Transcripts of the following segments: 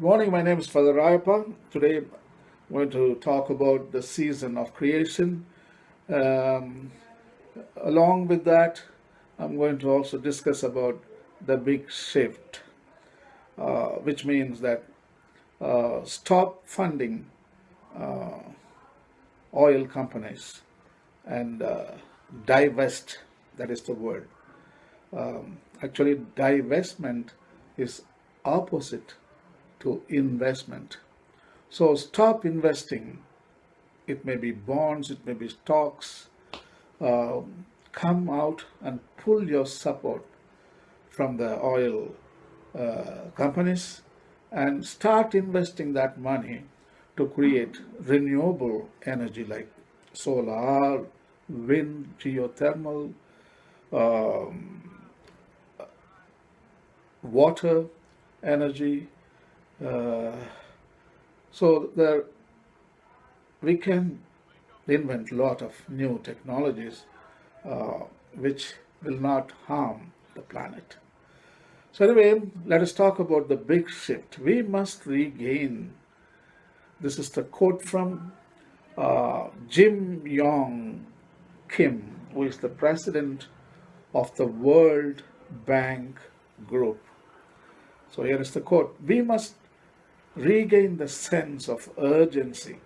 Morning, my name is Father Rayappa. Today I'm going to talk about the season of creation. Um, Along with that, I'm going to also discuss about the big shift, which means that stop funding oil companies and divest, that is the word. Actually, divestment is opposite to investment. So stop investing. It may be bonds, it may be stocks. Come out and pull your support from the oil companies and start investing that money to create renewable energy like solar, wind, geothermal, um, water energy. Uh, so there we can invent a lot of new technologies which will not harm the planet. So anyway, let us talk about the big shift. We must regain. This is the quote from Jim Yong Kim, who is the president of the World Bank Group. So here is the quote: "We must regain the sense of urgency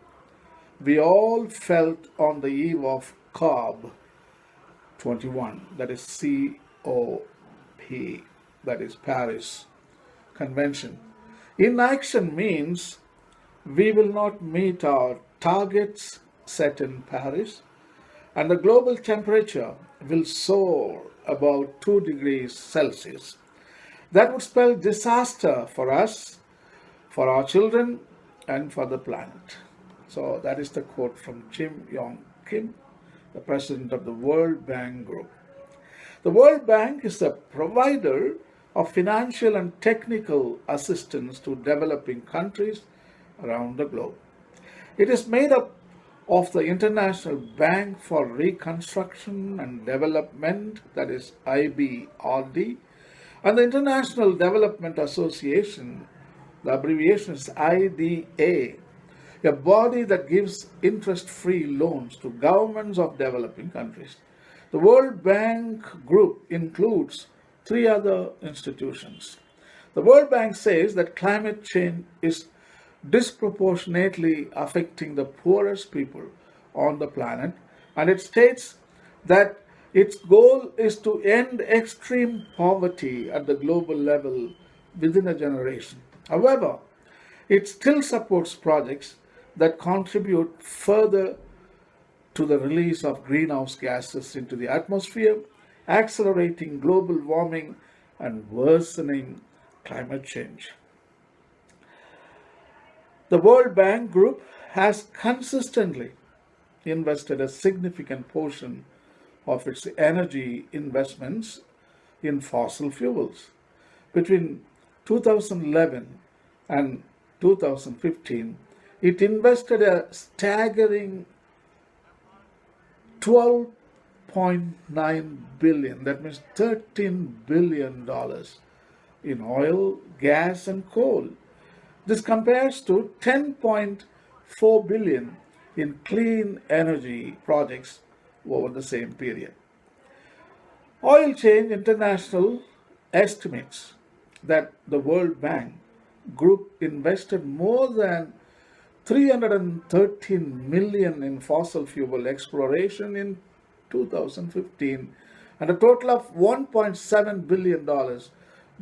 we all felt on the eve of COP 21, that is COP, that is Paris Convention. Inaction means we will not meet our targets set in Paris, and the global temperature will soar above 2 degrees Celsius. That would spell disaster for us, for our children, and for the planet." So that is the quote from Jim Yong Kim, the president of the World Bank Group. The World Bank is the provider of financial and technical assistance to developing countries around the globe. It is made up of the International Bank for Reconstruction and Development, that is IBRD, and the International Development Association, the abbreviation is IDA, a body that gives interest-free loans to governments of developing countries. The World Bank Group includes 3 other institutions. The World Bank says that climate change is disproportionately affecting the poorest people on the planet, and it states that its goal is to end extreme poverty at the global level within a generation. However, it still supports projects that contribute further to the release of greenhouse gases into the atmosphere, accelerating global warming and worsening climate change. The World Bank Group has consistently invested a significant portion of its energy investments in fossil fuels. Between 2011 and 2015, it invested a staggering 12.9 billion, that means $13 billion in oil, gas, and coal. This compares to 10.4 billion in clean energy projects over the same period. Oil Change International estimates that the World Bank Group invested more than 313 million in fossil fuel exploration in 2015 and a total of $1.7 billion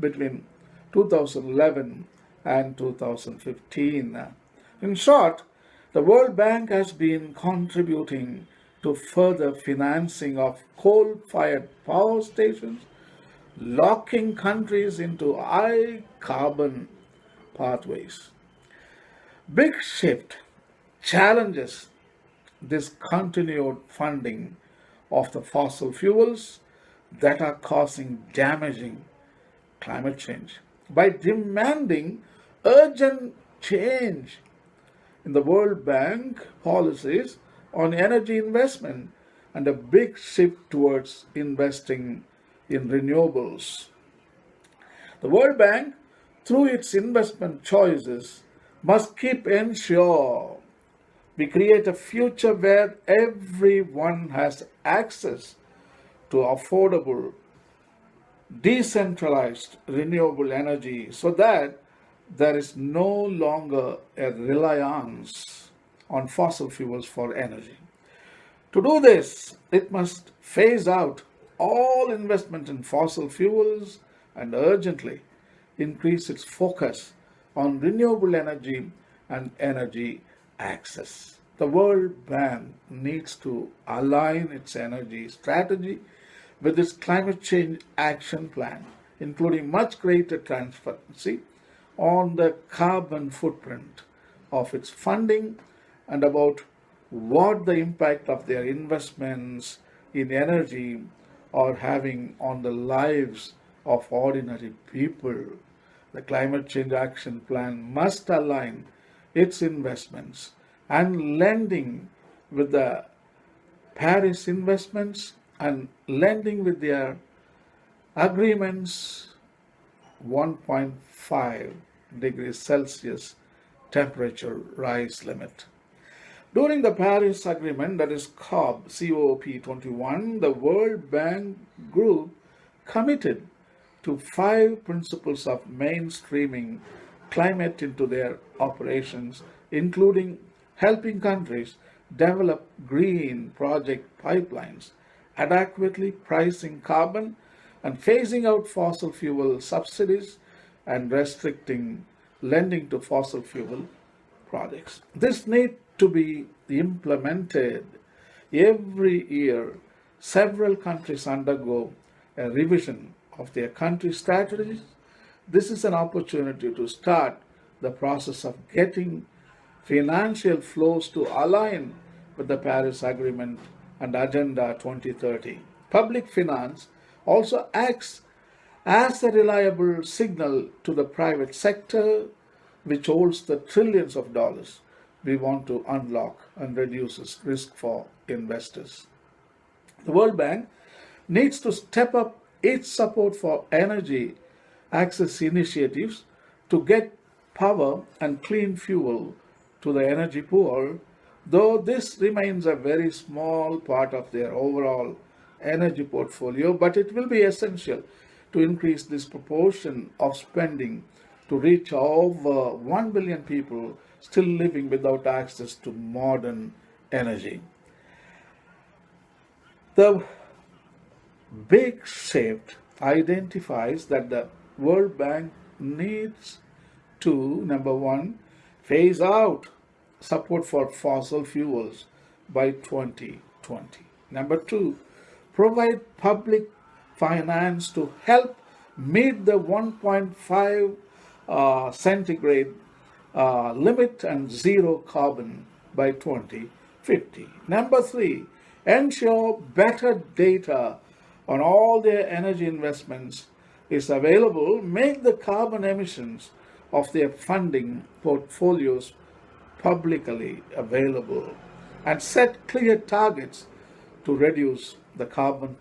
between 2011 and 2015. In short, the World Bank has been contributing to further financing of coal-fired power stations, locking countries into high carbon pathways. Big Shift challenges this continued funding of the fossil fuels that are causing damaging climate change by demanding urgent change in the World Bank policies on energy investment and a big shift towards investing in renewables. The World Bank through its investment choices, must keep ensure we create a future where everyone has access to affordable, decentralized, renewable energy so that there is no longer a reliance on fossil fuels for energy. To do this, it must phase out all investment in fossil fuels and urgently increase its focus on renewable energy and energy access. The World Bank needs to align its energy strategy with its climate change action plan, including much greater transparency on the carbon footprint of its funding and about what the impact of their investments in energy are having on the lives of ordinary people. The climate change action plan must align its investments and lending with the Paris investments and lending with their agreements 1.5 degrees Celsius temperature rise limit. During the Paris Agreement, that is COP21, the World Bank Group committed to 5 principles of mainstreaming climate into their operations, including helping countries develop green project pipelines, adequately pricing carbon, and phasing out fossil fuel subsidies and restricting lending to fossil fuel projects. This need to be implemented every year. Several countries undergo a revision of their country strategies. This is an opportunity to start the process of getting financial flows to align with the Paris Agreement and Agenda 2030. Public finance also acts as a reliable signal to the private sector, which holds the trillions of dollars we want to unlock and reduces risk for investors. The World Bank needs to step up its support for energy access initiatives to get power and clean fuel to the energy poor, though this remains a very small part of their overall energy portfolio, but it will be essential to increase this proportion of spending to reach over 1 billion people still living without access to modern energy. The big shift identifies that the World Bank needs to, number one, phase out support for fossil fuels by 2020. Number two, provide public finance to help meet the 1.5 centigrade limit and zero carbon by 2050. Number three, ensure better data on all their energy investments is available, make the carbon emissions of their funding portfolios publicly available, and set clear targets to reduce the carbon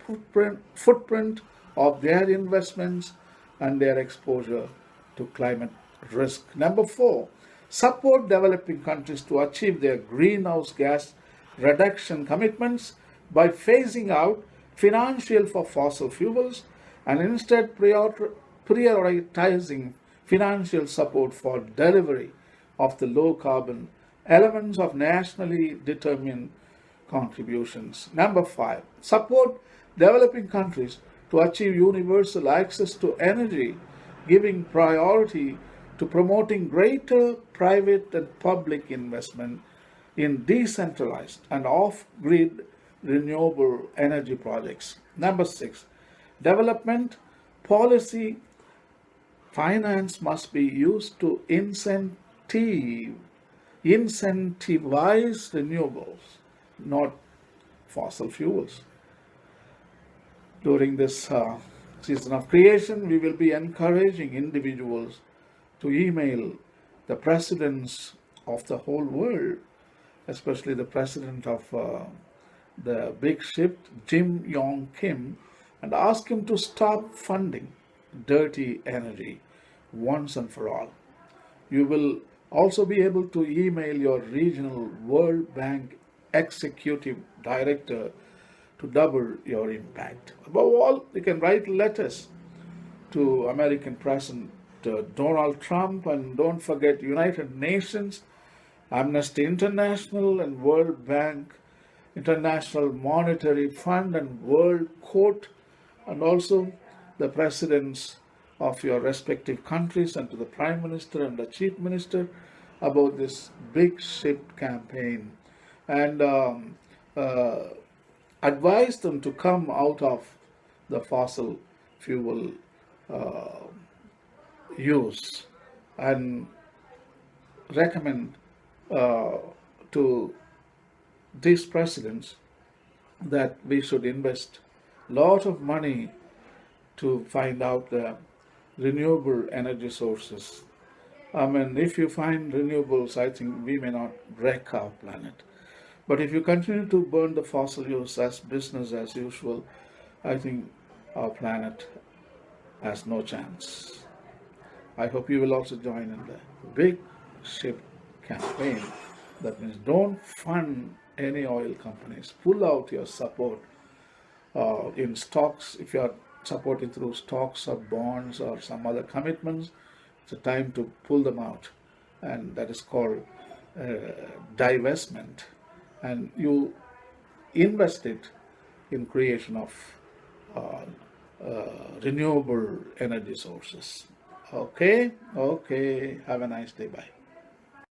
footprint of their investments and their exposure to climate risk. Number four, support developing countries to achieve their greenhouse gas reduction commitments by phasing out financial for fossil fuels and instead prioritizing financial support for delivery of the low carbon elements of nationally determined contributions. Number five, support developing countries to achieve universal access to energy, giving priority to promoting greater private and public investment in decentralized and off-grid renewable energy projects. Number six, development policy finance must be used to incentivize renewables, not fossil fuels. During this season of creation, we will be encouraging individuals to email the presidents of the whole world, especially the president of the big shift, Jim Yong Kim, and ask him to stop funding dirty energy once and for all. You will also be able to email your regional World Bank executive director to double your impact. Above all, you can write letters to American President Donald Trump, and don't forget United Nations, Amnesty International, and World Bank, International Monetary Fund, and World Court, and also the presidents of your respective countries, and to the Prime Minister and the Chief Minister about this big ship campaign, and uh, advise them to come out of the fossil fuel uh, use, and recommend uh, to these presidents that we should invest a lot of money to find out the renewable energy sources. I mean, if you find renewables, I think we may not wreck our planet. But if you continue to burn the fossil fuels as business as usual, I think our planet has no chance. I hope you will also join in the big ship campaign. That means don't fund any oil companies. Pull out your support in stocks. If you are supporting through stocks or bonds or some other commitments, it's a time to pull them out. And that is called divestment. And you invest it in creation of renewable energy sources. Okay, have a nice day. Bye.